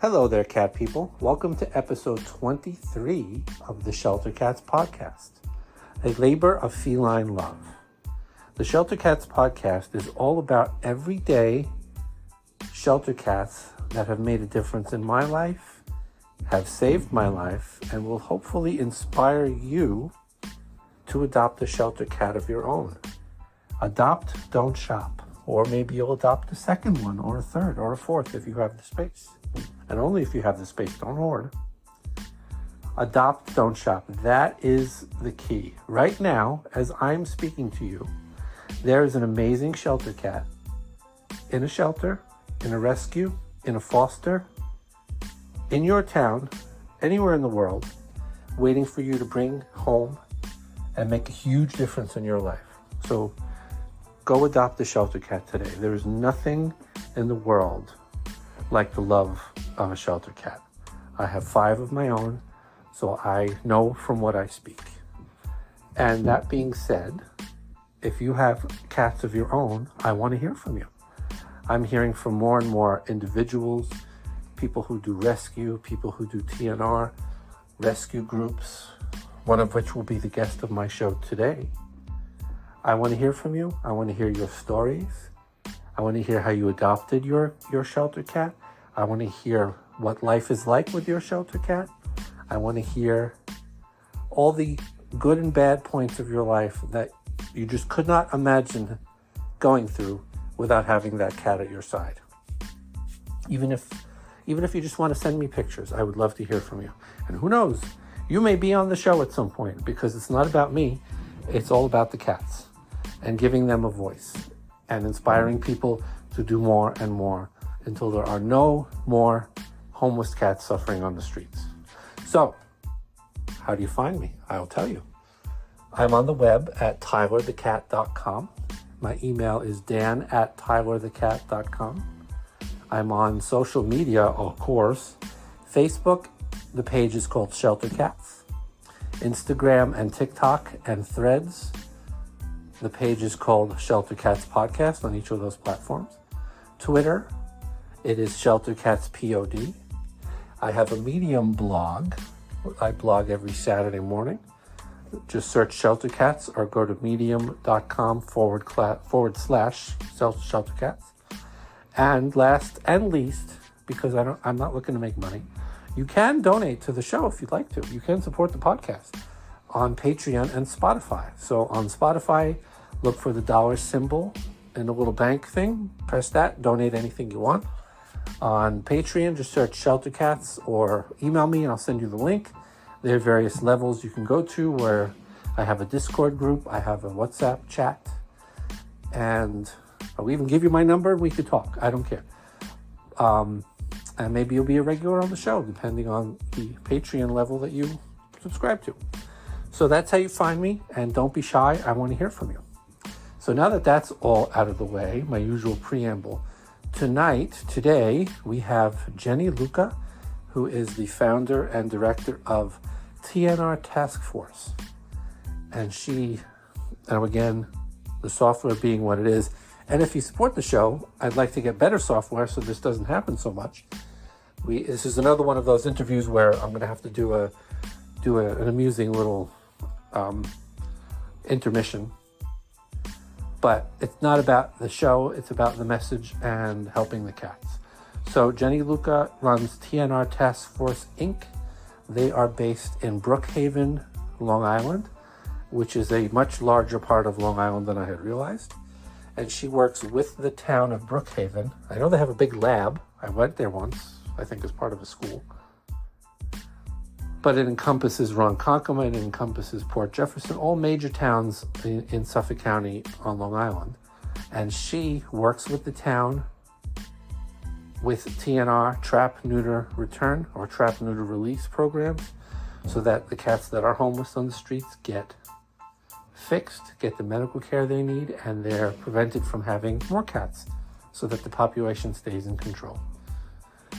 Hello there, cat people. Welcome to episode 23 of the Shelter Cats podcast, a labor of feline love. The Shelter Cats podcast is all about everyday shelter cats that have made a difference in my life, have saved my life, and will hopefully inspire you to adopt a shelter cat of your own. Adopt, don't shop. Or maybe you'll adopt a second one, or a third, or a fourth if you have the space. And only if you have the space, don't hoard. Adopt, don't shop. That is the key. Right now, as I'm speaking to you, there is an amazing shelter cat in a shelter, in a rescue, in a foster, in your town, anywhere in the world, waiting for you to bring home and make a huge difference in your life. So go adopt a shelter cat today. There is nothing in the world like the love of a shelter cat. I have 5 of my own, so I know from what I speak. And that being said, if you have cats of your own, I want to hear from you. I'm hearing from more and more individuals, people who do rescue, people who do TNR, rescue groups, one of which will be the guest of my show today. I want to hear from you. I want to hear your stories. I want to hear how you adopted your shelter cat. I want to hear what life is like with your shelter cat. I want to hear all the good and bad points of your life that you just could not imagine going through without having that cat at your side. Even if you just want to send me pictures, I would love to hear from you. And who knows, you may be on the show at some point, because it's not about me. It's all about the cats and giving them a voice and inspiring people to do more and more until there are no more homeless cats suffering on the streets. So, how do you find me? I'll tell you. I'm on the web at tylerthecat.com. My email is dan@tylerthecat.com. I'm on social media, of course. Facebook, the page is called Shelter Cats. Instagram and TikTok and Threads, the page is called Shelter Cats Podcast on each of those platforms. Twitter, it is Shelter Cats POD. I have a Medium blog. I blog every Saturday morning. Just search Shelter Cats or go to medium.com/Shelter Cats. And last and least, because I'm not looking to make money, you can donate to the show if you'd like to. You can support the podcast on Patreon and Spotify. So on Spotify, look for the dollar symbol and a little bank thing. Press that, donate anything you want. On Patreon, just search Shelter Cats or email me and I'll send you the link. There are various levels you can go to where I have a Discord group, I have a WhatsApp chat, and I'll even give you my number and we could talk. I don't care. And maybe you'll be a regular on the show, depending on the Patreon level that you subscribe to. So that's how you find me, and don't be shy. I want to hear from you. So now that that's all out of the way, my usual preamble, today, we have Jenny Luca, who is the founder and director of TNR Taskforce. And again, the software being what it is, and if you support the show, I'd like to get better software so this doesn't happen so much. This is another one of those interviews where I'm going to have to do an amusing little intermission. But it's not about the show, it's about the message and helping the cats. So Jenny Luca runs TNR Taskforce Inc. They are based in Brookhaven, Long Island, which is a much larger part of Long Island than I had realized. And she works with the town of Brookhaven. I know they have a big lab. I went there once, I think as part of a school. But it encompasses Ronkonkoma, it encompasses Port Jefferson, all major towns in Suffolk County on Long Island. And she works with the town with TNR, Trap, Neuter, Return, or Trap, Neuter, Release programs, so that the cats that are homeless on the streets get fixed, get the medical care they need, and they're prevented from having more cats so that the population stays in control.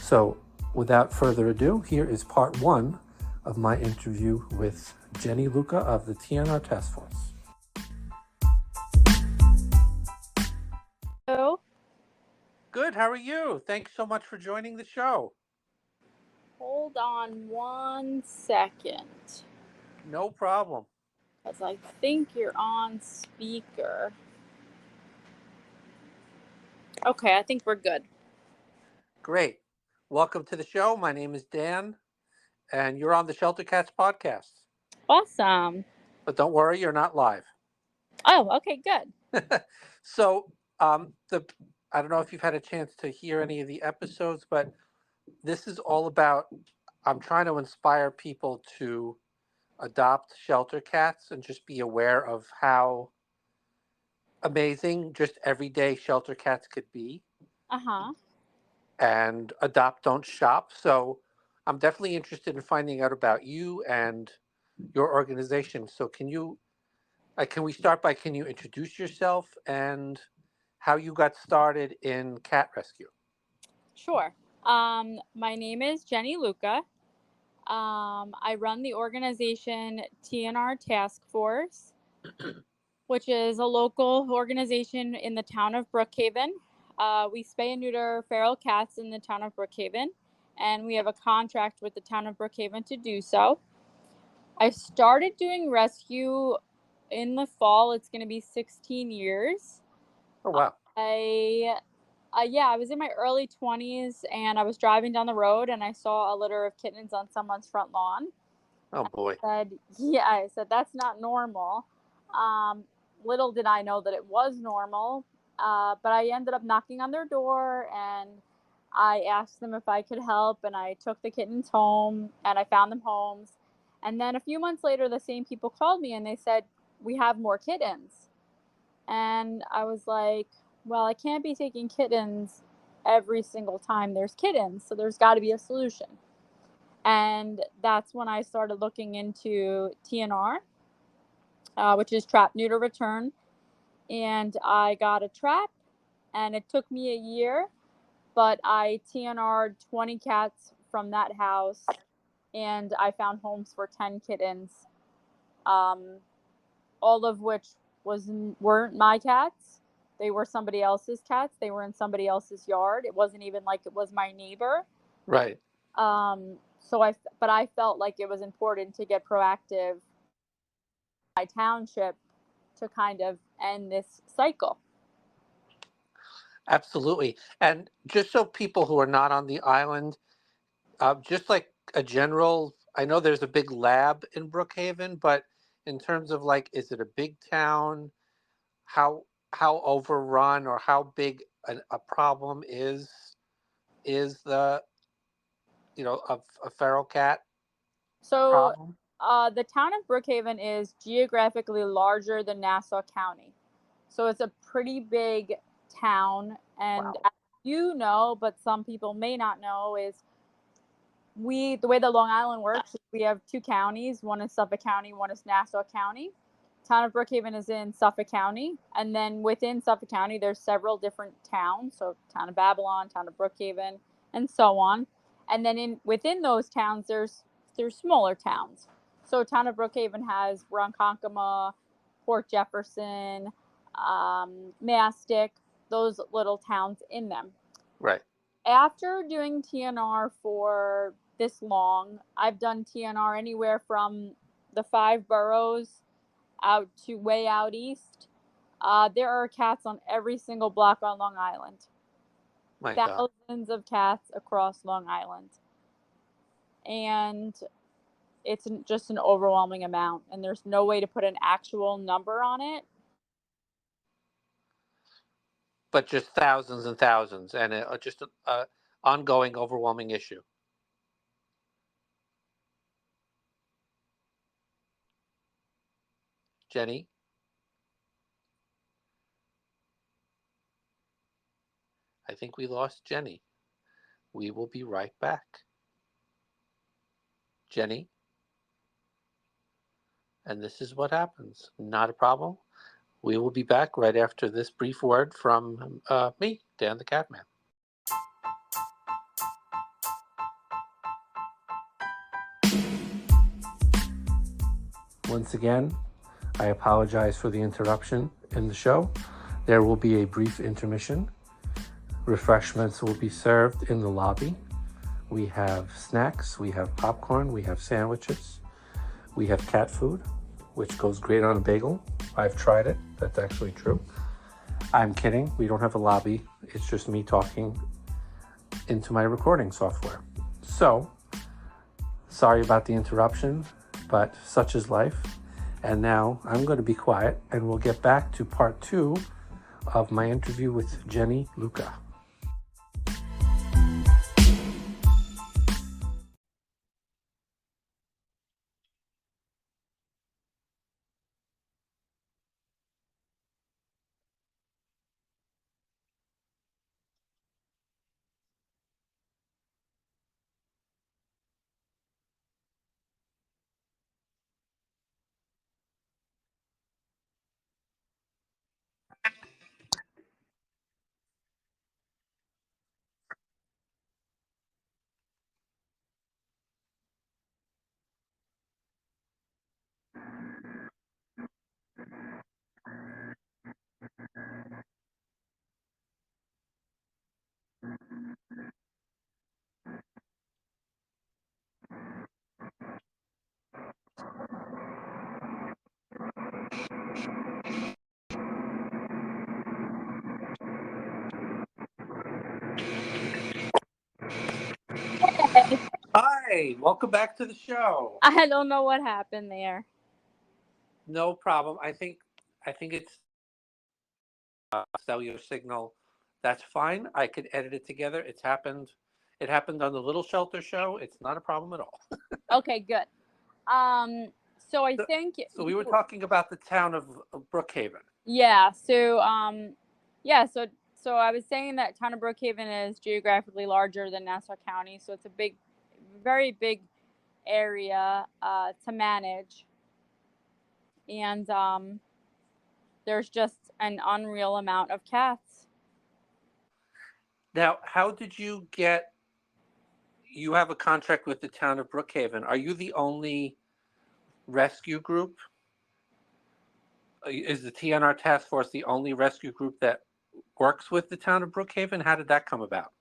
So without further ado, here is part 1 of my interview with Jenny Luca of the TNR Taskforce. Hello. Good, how are you? Thanks so much for joining the show. Hold on 1 second, No problem. because I think you're on speaker. Okay, I think we're good. Great. Welcome to the show. My name is Dan, and you're on the Shelter Cats podcast. Awesome. But don't worry, you're not live. Oh, okay, good. So, I don't know if you've had a chance to hear any of the episodes, but this is all about, I'm trying to inspire people to adopt shelter cats and just be aware of how amazing just everyday shelter cats could be. Uh-huh. And adopt, don't shop. So I'm definitely interested in finding out about you and your organization. So can we start by, can you introduce yourself and how you got started in cat rescue? Sure. My name is Jenny Luca. I run the organization TNR Taskforce, which is a local organization in the town of Brookhaven. We spay and neuter feral cats in the town of Brookhaven, and we have a contract with the town of Brookhaven to do so. I started doing rescue in the fall. It's going to be 16 years. Oh, wow. I was in my early 20s, and I was driving down the road, and I saw a litter of kittens on someone's front lawn. Oh, boy. I said, that's not normal. Little did I know that it was normal, but I ended up knocking on their door, and I asked them if I could help, and I took the kittens home, and I found them homes. And then a few months later, the same people called me, and they said, we have more kittens. And I was like, well, I can't be taking kittens every single time there's kittens, so there's got to be a solution. And that's when I started looking into TNR, which is trap, neuter, return. And I got a trap, and it took me a year, but I TNR'd 20 cats from that house, and I found homes for 10 kittens, all of which weren't my cats. They were somebody else's cats. They were in somebody else's yard. It wasn't even like it was my neighbor. Right. But I felt like it was important to get proactive in my township to kind of end this cycle. Absolutely. And just so people who are not on the island, just like a general, I know there's a big lab in Brookhaven, but in terms of like, is it a big town? How overrun or how big a problem is the a feral cat So problem? the town of Brookhaven is geographically larger than Nassau County. So it's a pretty big town. And Wow. as you know, but some people may not know, is the way that Long Island works, we have two counties. One is Suffolk County, one is Nassau County. Town of Brookhaven is in Suffolk County, and then within Suffolk County, there's several different towns. So Town of Babylon, Town of Brookhaven, and so on. And then within those towns, there's smaller towns. So Town of Brookhaven has Ronkonkoma, Port Jefferson, Mastic, those little towns in them. Right. After doing TNR for this long, I've done TNR anywhere from the 5 boroughs out to way out east. There are cats on every single block on Long Island. My God. Thousands of cats across Long Island. And it's just an overwhelming amount, and there's no way to put an actual number on it. But just thousands and thousands, and just a ongoing, overwhelming issue. Jenny? I think we lost Jenny. We will be right back. Jenny? And this is what happens. Not a problem. We will be back right after this brief word from me, Dan the Catman. Once again, I apologize for the interruption in the show. There will be a brief intermission. Refreshments will be served in the lobby. We have snacks, we have popcorn, we have sandwiches, we have cat food, which goes great on a bagel. I've tried it. That's actually true. I'm kidding. We don't have a lobby. It's just me talking into my recording software. So, sorry about the interruption, but such is life. And now I'm going to be quiet and we'll get back to part 2 of my interview with Jenny Luca. Hi, welcome back to the show. I don't know what happened there. No problem. I think it's cellular signal. That's fine. I could edit it together. It's happened. It happened on the Little Shelter show. It's not a problem at all. Okay, good. So I think So we were talking about the town of Brookhaven. yeah. So I was saying that town of Brookhaven is geographically larger than Nassau County, so it's a big, very big area to manage, and there's just an unreal amount of cats. Now, how did you get? You have a contract with the town of Brookhaven. Are you the only rescue group? Is the TNR Taskforce the only rescue group that works with the town of Brookhaven? How did that come about?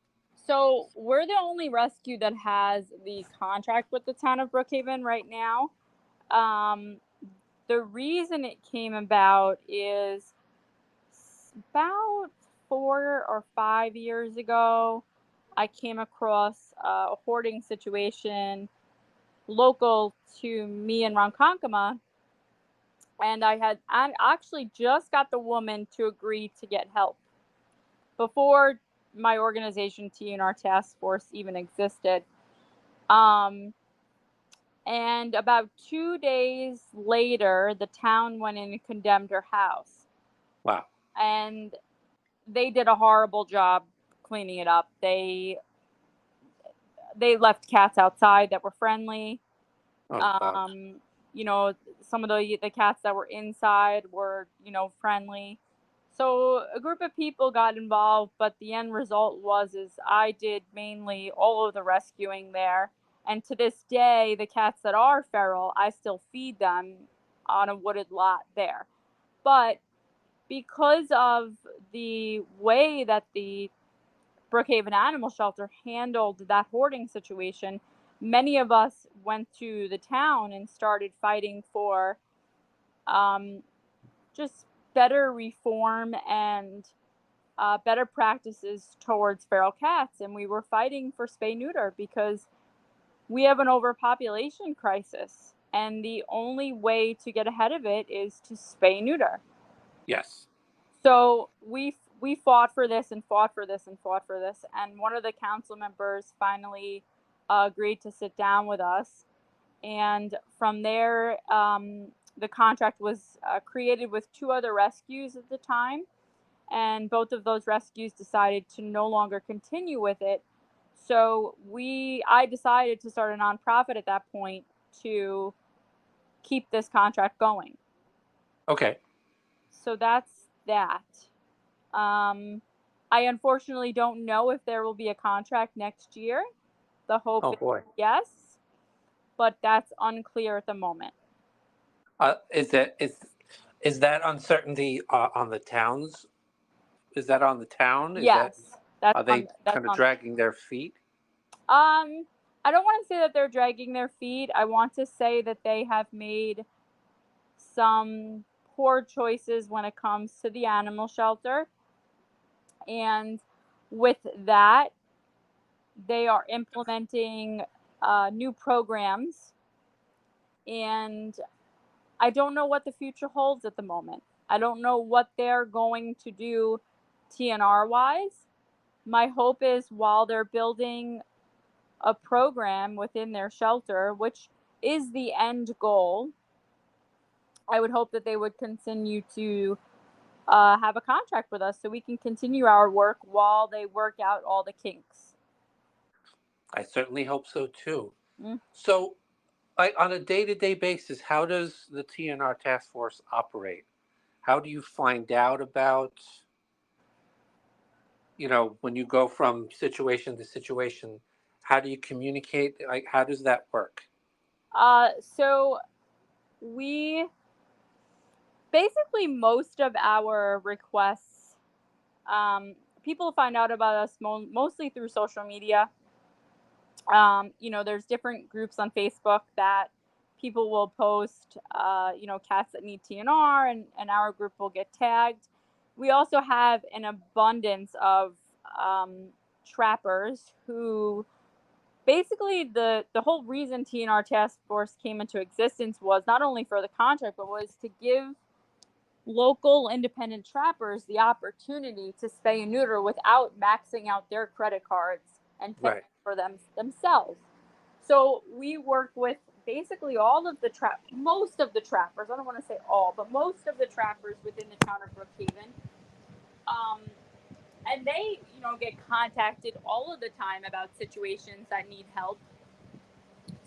So we're the only rescue that has the contract with the town of Brookhaven right now. The reason it came about is about 4 or 5 years ago, I came across a hoarding situation local to me in Ronkonkoma, and I actually just got the woman to agree to get help before my organization TNR Taskforce even existed. And about 2 days later, the town went in and condemned her house. Wow. And they did a horrible job cleaning it up. They left cats outside that were friendly. Oh, You know, some of the cats that were inside were, friendly. So a group of people got involved, but the end result is I did mainly all of the rescuing there. And to this day, the cats that are feral, I still feed them on a wooded lot there. But because of the way that the Brookhaven Animal Shelter handled that hoarding situation, many of us went to the town and started fighting for just better reform and better practices towards feral cats. And we were fighting for spay neuter because we have an overpopulation crisis. And the only way to get ahead of it is to spay neuter. yes. So we fought for this and fought for this and fought for this, and one of the council members finally agreed to sit down with us, and from there, the contract was created with 2 other rescues at the time, and both of those rescues decided to no longer continue with it. So I decided to start a nonprofit at that point to keep this contract going. Okay. So that's that. I unfortunately don't know if there will be a contract next year. The hope is boy. yes, but that's unclear at the moment. Is that uncertainty on the towns? Is that on the town? Yes, Are they kind of dragging their feet? I don't want to say that they're dragging their feet. I want to say that they have made some poor choices when it comes to the animal shelter. And with that, they are implementing new programs. And I don't know what the future holds at the moment. I don't know what they're going to do TNR wise. My hope is while they're building a program within their shelter, which is the end goal, I would hope that they would continue to have a contract with us so we can continue our work while they work out all the kinks. I certainly hope so too. Mm. So, on a day-to-day basis, how does the TNR task force operate? How do you find out about, when you go from situation to situation? How do you communicate? Like, how does that work? So we basically, most of our requests, people find out about us mostly through social media. There's different groups on Facebook that people will post, cats that need TNR, and our group will get tagged. We also have an abundance of trappers who basically the whole reason TNR Task Force came into existence was not only for the contract, but was to give local independent trappers the opportunity to spay and neuter without maxing out their credit cards and paying Right. for them themselves. So we work with basically all of the most of the trappers. I don't want to say all, but most of the trappers within the town of Brookhaven. Um, and they, get contacted all of the time about situations that need help.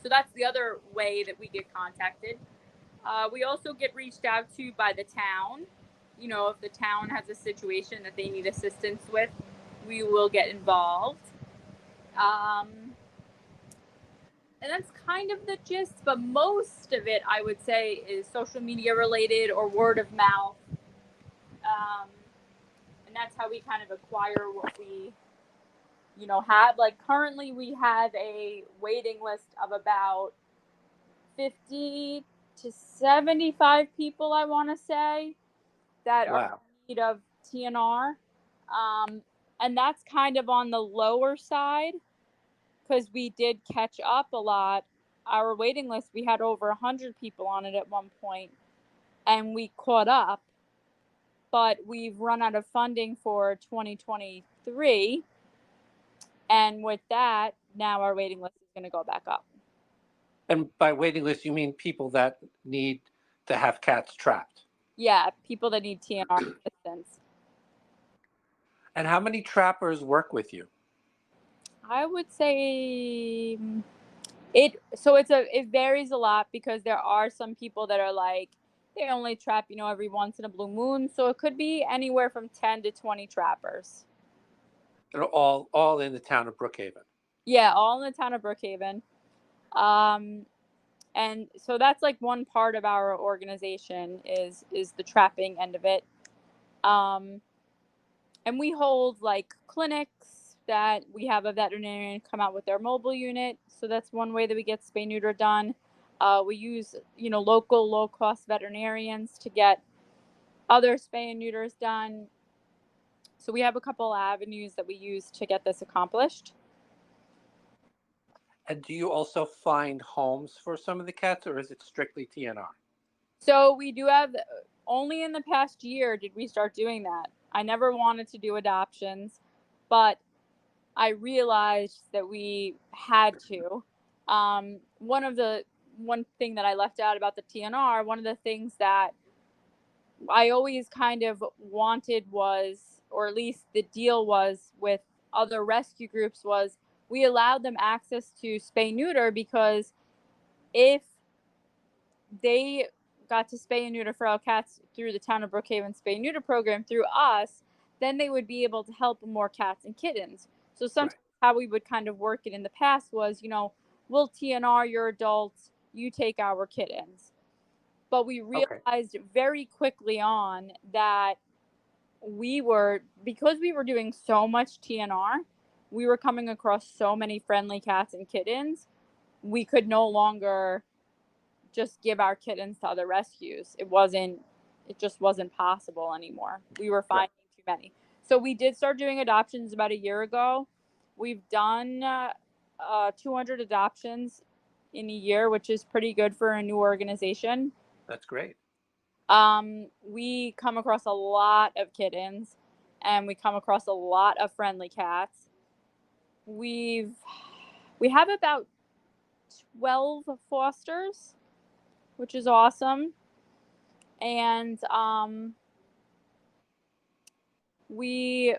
So that's the other way that we get contacted. We also get reached out to by the town. If the town has a situation that they need assistance with, we will get involved. Um, and that's kind of the gist, but most of it, I would say, is social media related or word of mouth. Um, and that's how we kind of acquire what we, have. Like currently, we have a waiting list of about 50 to 75 people, I want to say, that are Wow. in need of TNR. And that's kind of on the lower side because we did catch up a lot. Our waiting list, we had over 100 people on it at one point, and we caught up, but we've run out of funding for 2023. And with that, now our waiting list is going to go back up. And by waiting list, you mean people that need to have cats trapped. Yeah, people that need TNR assistance. And how many trappers work with you? I would say it varies a lot because there are some people that are like they only trap, every once in a blue moon. So it could be anywhere from 10 to 20 trappers. They're all in the town of Brookhaven. Yeah, all in the town of Brookhaven. Um, and so that's like one part of our organization is the trapping end of it. Um, and we hold like clinics that we have a veterinarian come out with their mobile unit. So that's one way that we get spay neuter done. We use, local low cost veterinarians to get other spay and neuters done. So we have a couple avenues that we use to get this accomplished. And do you also find homes for some of the cats, or is it strictly TNR? So we do have, only in the past year did we start doing that. I never wanted to do adoptions, but I realized that we had to. One thing that I left out about the TNR, one of the things that I always kind of wanted was, or at least the deal was with other rescue groups, was we allowed them access to spay neuter because if they got to spay and neuter feral cats through the town of Brookhaven spay neuter program through us, then they would be able to help more cats and kittens. So sometimes how we would kind of work it in the past was, we'll TNR your adults, you take our kittens. But we realized very quickly on that because we were doing so much TNR, we were coming across so many friendly cats and kittens, we could no longer just give our kittens to other rescues. It just wasn't possible anymore. We were Right. finding too many. So we did start doing adoptions about a year ago. We've done 200 adoptions in a year, which is pretty good for a new organization. That's great. We come across a lot of kittens, and we come across a lot of friendly cats. We have about 12 fosters, which is awesome. And we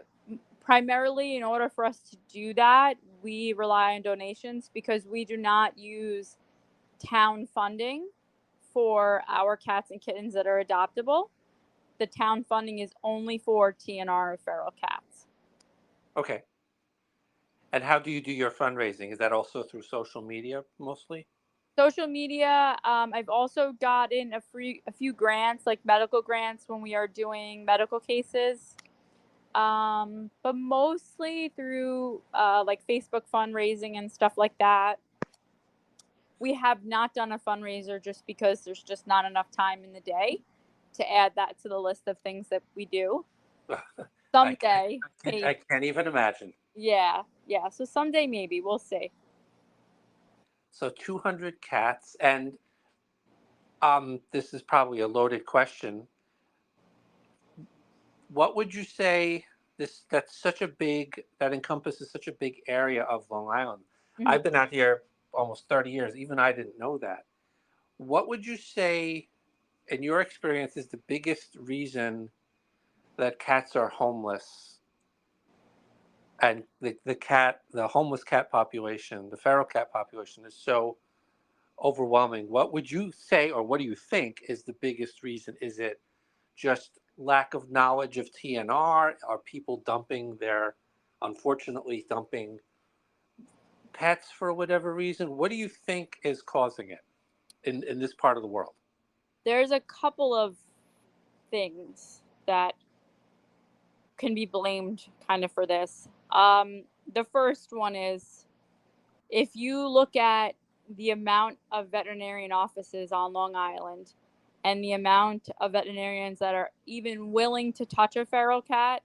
primarily, in order for us to do that, we rely on donations because we do not use town funding for our cats and kittens that are adoptable. The town funding is only for TNR feral cats. Okay. And how do you do your fundraising? Is that also through social media mostly? Social media. I've also gotten a few grants, like medical grants, when we are doing medical cases. But mostly through like Facebook fundraising and stuff like that. We have not done a fundraiser just because there's just not enough time in the day to add that to the list of things that we do. Someday, maybe. I can't even imagine. Yeah. So someday, maybe we'll see. So 200 cats, and this is probably a loaded question. What would you say that encompasses such a big area of Long Island? Mm-hmm. I've been out here almost 30 years. Even I didn't know that. What would you say, in your experience, is the biggest reason that cats are homeless and the homeless cat population, the feral cat population is so overwhelming? What would you say, or what do you think is the biggest reason? Is it just lack of knowledge of TNR? Are people unfortunately dumping pets for whatever reason? What do you think is causing it in this part of the world? There's a couple of things that can be blamed kind of for this. The first one is, if you look at the amount of veterinarian offices on Long Island and the amount of veterinarians that are even willing to touch a feral cat,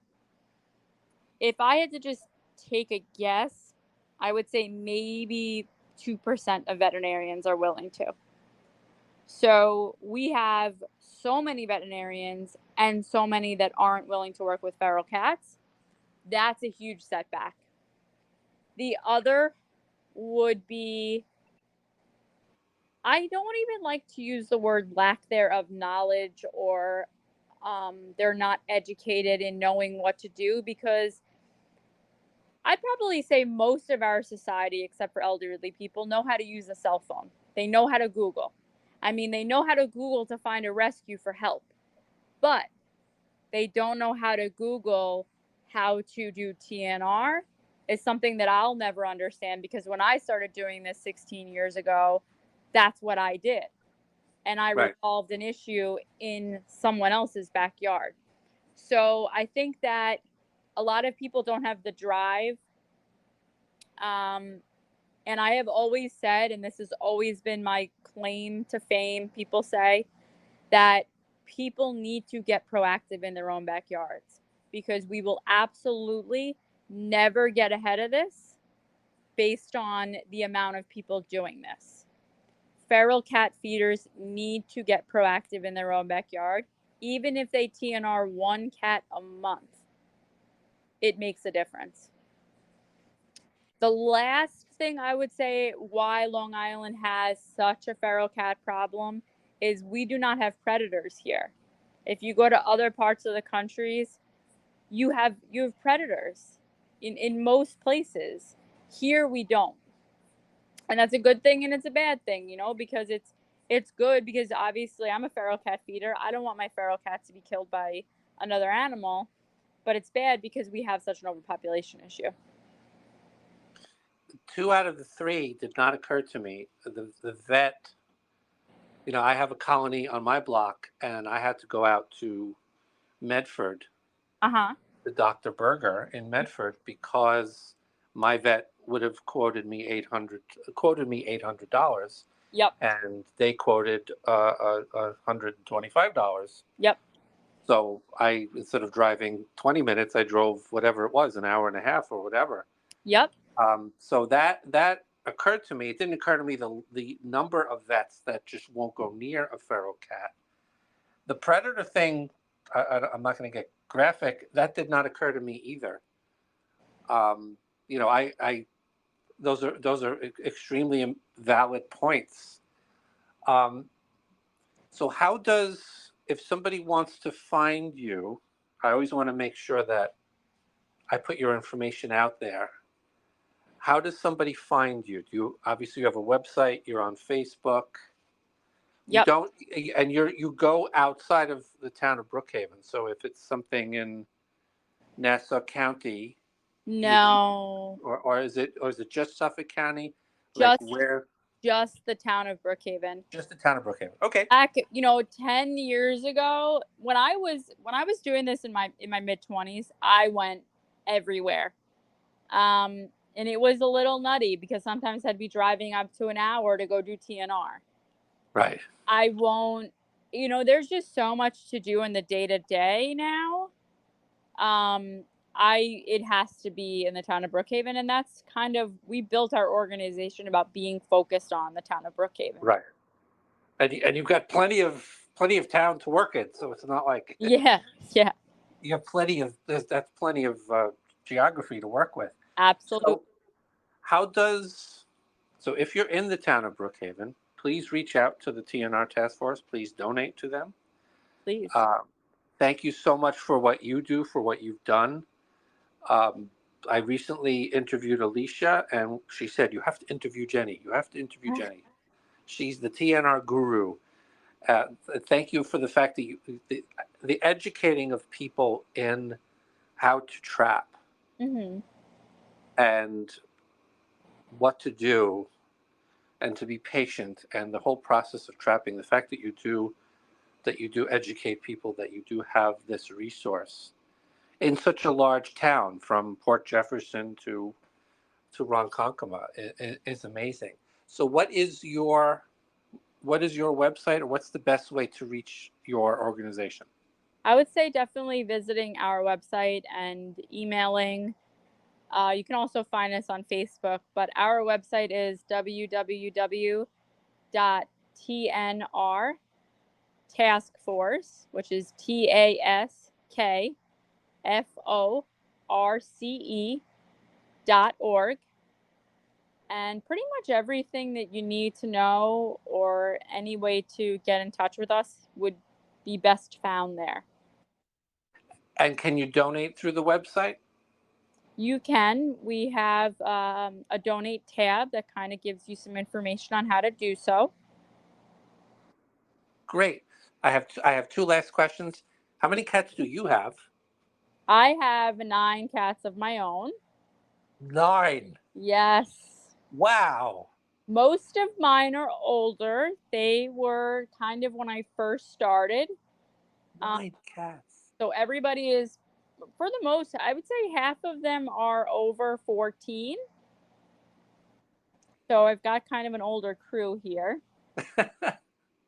if I had to just take a guess, I would say maybe 2% of veterinarians are willing to. So we have so many veterinarians and so many that aren't willing to work with feral cats. That's a huge setback. The other would be, I don't even like to use the word lack thereof knowledge, or they're not educated in knowing what to do, because I'd probably say most of our society, except for elderly people, know how to use a cell phone. They know how to Google. I mean, they know how to Google to find a rescue for help, but they don't know how to Google how to do TNR. Is something that I'll never understand, because when I started doing this 16 years ago, that's what I did. And I Right. resolved an issue in someone else's backyard. So I think that a lot of people don't have the drive. And I have always said, and this has always been my claim to fame, people say that people need to get proactive in their own backyards, because we will absolutely never get ahead of this based on the amount of people doing this. Feral cat feeders need to get proactive in their own backyard. Even if they TNR one cat a month, it makes a difference. The last thing I would say why Long Island has such a feral cat problem is we do not have predators here. If you go to other parts of the countries, you have predators in most places. Here we don't. And that's a good thing and it's a bad thing, because it's good because obviously I'm a feral cat feeder. I don't want my feral cats to be killed by another animal, but it's bad because we have such an overpopulation issue. 2 out of the 3 did not occur to me. The vet, I have a colony on my block, and I had to go out to Medford, Uh-huh. the Dr. Berger in Medford, because my vet would have quoted me $800. Yep. And they quoted $125. Yep. So I, instead of driving 20 minutes, I drove whatever it was, an hour and a half or whatever. Yep. So that occurred to me. It didn't occur to me the number of vets that just won't go near a feral cat. The predator thing, I'm not going to get graphic. That did not occur to me either. You know, those are extremely valid points. So how does, if somebody wants to find you, I always want to make sure that I put your information out there. How does somebody find you? Obviously you have a website, you're on Facebook. You Yep. don't, and you go outside of the town of Brookhaven. So if it's something in Nassau County, No. or is it just Suffolk County? Like Just where? just the town of Brookhaven. Just the town of Brookhaven. Okay. Back, 10 years ago, when I was doing this in my mid-20s, I went everywhere. And it was a little nutty because sometimes I'd be driving up to an hour to go do TNR. Right. I won't, there's just so much to do in the day-to-day now. It has to be in the town of Brookhaven, and that's kind of, we built our organization about being focused on the town of Brookhaven. Right. And you've got plenty of town to work in, so it's not like Yeah. you have that's plenty of geography to work with. Absolutely. So if you're in the town of Brookhaven, please reach out to the TNR Taskforce. Please donate to them. Please. Thank you so much for what you do, for what you've done. I recently interviewed Alicia, and she said, you have to interview Jenny. You have to interview Jenny. She's the TNR guru. Thank you for the fact that the educating of people in how to trap and what to do and to be patient, and the whole process of trapping. The fact that you do educate people, that you do have this resource in such a large town, from Port Jefferson to Ronkonkoma, is amazing. So what is your website, or what's the best way to reach your organization? I would say definitely visiting our website and emailing. You can also find us on Facebook, but our website is www.TNR Taskforce, which is TASKFORCE.org. And pretty much everything that you need to know or any way to get in touch with us would be best found there. And can you donate through the website? You can. We have a donate tab that kind of gives you some information on how to do so. Great. I have two last questions. How many cats do you have? I have 9 cats of my own. 9. Yes. Wow. Most of mine are older. They were kind of when I first started. 9 cats. So everybody is, for the most, I would say half of them are over 14. So I've got kind of an older crew here.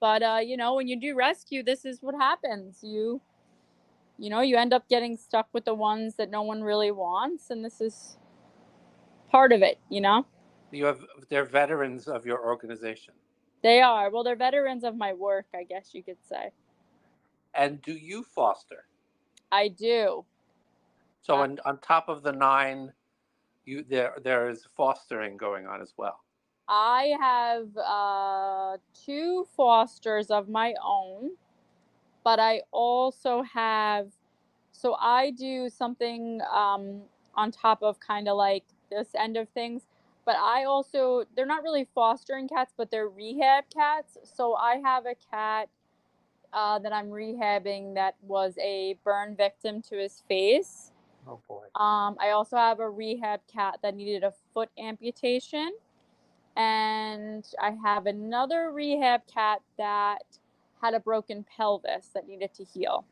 But, when you do rescue, this is what happens. You end up getting stuck with the ones that no one really wants. And this is part of it, They're veterans of your organization. They are. Well, they're veterans of my work, I guess you could say. And do you foster? I do. So on top of the 9, there is fostering going on as well. I have 2 fosters of my own, but I also have, so I do something on top of kind of like this end of things, but they're not really fostering cats, but they're rehab cats. So I have a cat that I'm rehabbing that was a burn victim to his face. Oh boy. I also have a rehab cat that needed a foot amputation. And I have another rehab cat that had a broken pelvis that needed to heal.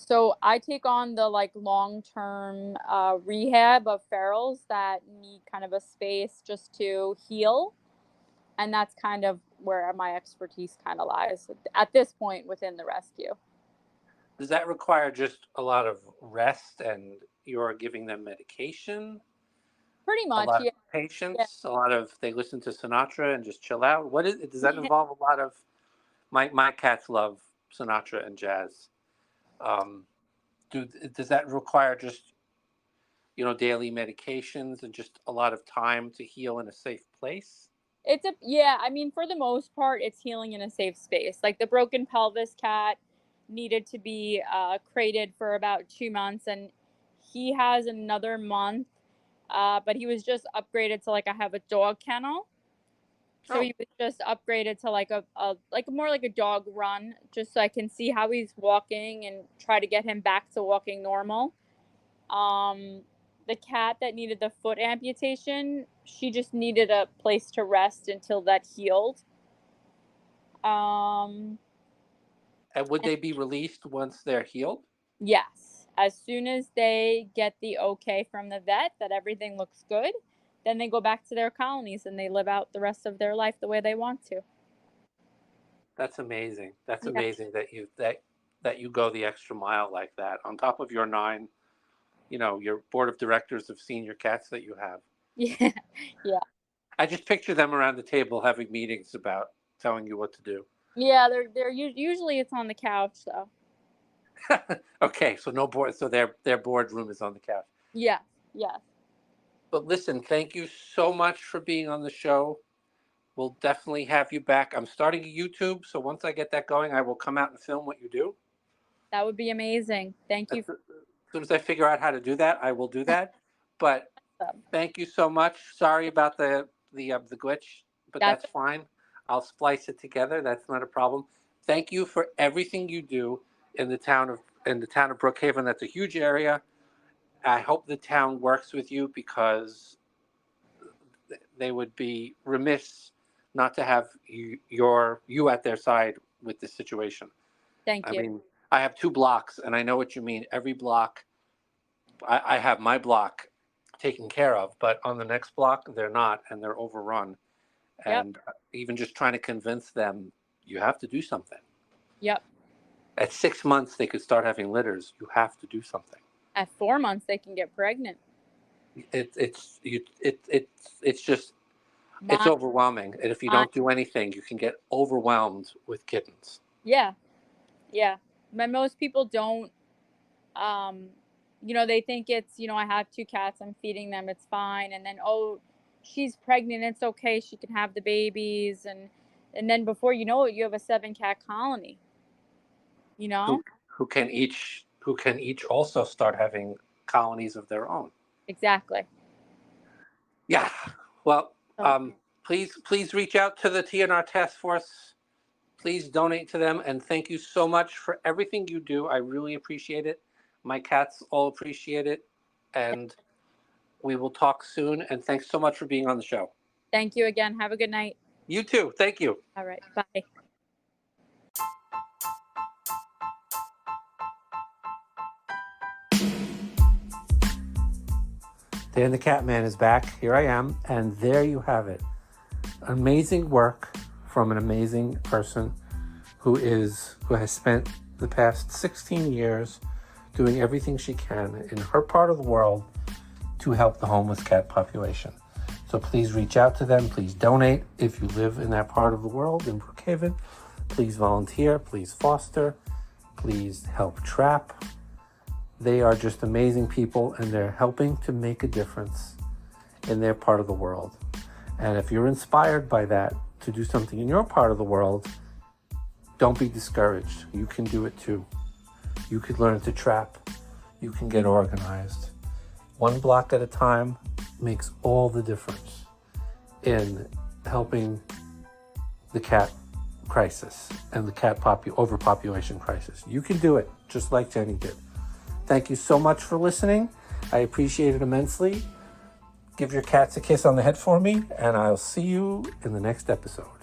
So I take on the like long-term rehab of ferals that need kind of a space just to heal, and that's kind of where my expertise kind of lies at this point within the rescue. Does that require just a lot of rest and you're giving them medication? Pretty A much, lot of yeah. Yeah. patience? A lot of they listen to Sinatra and just chill out? Does that involve a lot of my cats love Sinatra and jazz. Um, does that require just daily medications and just a lot of time to heal in a safe place? Yeah, I mean, for the most part, it's healing in a safe space. Like the broken pelvis cat needed to be crated for about 2 months, and he has another month, but he was just upgraded to like I have a dog kennel. So Oh, he was just upgraded to like a like more like a dog run, just so I can see how he's walking and try to get him back to walking normal. Um, the cat that needed the foot amputation, she just needed a place to rest until that healed. Um, and would and they be released once they're healed? yes, as soon as they get the okay from the vet that everything looks good, then they go back to their colonies and they live out the rest of their life the way they want to. That's amazing. That's Yeah. amazing that you go the extra mile like that. On top of your nine, your board of directors of senior cats that you have. Yeah. Yeah. I just picture them around the table having meetings about telling you what to do. Yeah, usually it's on the couch though. Okay, so no board, so their boardroom is on the couch. Yeah. Yeah. But listen, thank you so much for being on the show. We'll definitely have you back. I'm starting a YouTube, so once I get that going, I will come out and film what you do. That would be amazing. Thank As you for soon as I figure out how to do that, I will do that. But that. thank you so much. Sorry about the glitch, but That's that's fine. I'll splice it together. That's not a problem. Thank you for everything you do in the town of Brookhaven. That's a huge area. I hope the town works with you because they would be remiss not to have you at their side with this situation. Thank I you. mean, I have 2 blocks, and I know what you mean. Every block, I have my block taken care of, but on the next block, they're not, and they're overrun. Yep. And even just trying to convince them, you have to do something. Yep. At 6 months, they could start having litters. You have to do something. At 4 months, they can get pregnant. It's just it's My, overwhelming. And if you my, don't do anything, you can get overwhelmed with kittens. yeah, yeah. But most people don't. Um, they think it's I have 2 cats, I'm feeding them, it's fine, and then she's pregnant, it's okay, she can have the babies, and then before you know it, you have a 7-cat colony. You Who know who can each also start having colonies of their own. exactly. Yeah. Well, So please reach out to the TNR Task Force. Please donate to them, and thank you so much for everything you do. I really appreciate it. My cats all appreciate it, and we will talk soon. And thanks so much for being on the show. thank you again. Have a good night. You too. Thank you. All right. Bye. Dan the Catman is back. Here I am, and there you have it. Amazing work from an amazing person who has spent the past 16 years doing everything she can in her part of the world to help the homeless cat population. So please reach out to them. Please donate if you live in that part of the world in Brookhaven. Please volunteer. Please foster. Please help trap. They are just amazing people, and they're helping to make a difference in their part of the world. And if you're inspired by that to do something in your part of the world, don't be discouraged. You can do it too. You could learn to trap. You can get organized. 1 block at a time makes all the difference in helping the cat crisis and the cat overpopulation crisis. You can do it just like Jenny did. Thank you so much for listening. I appreciate it immensely. Give your cats a kiss on the head for me, and I'll see you in the next episode.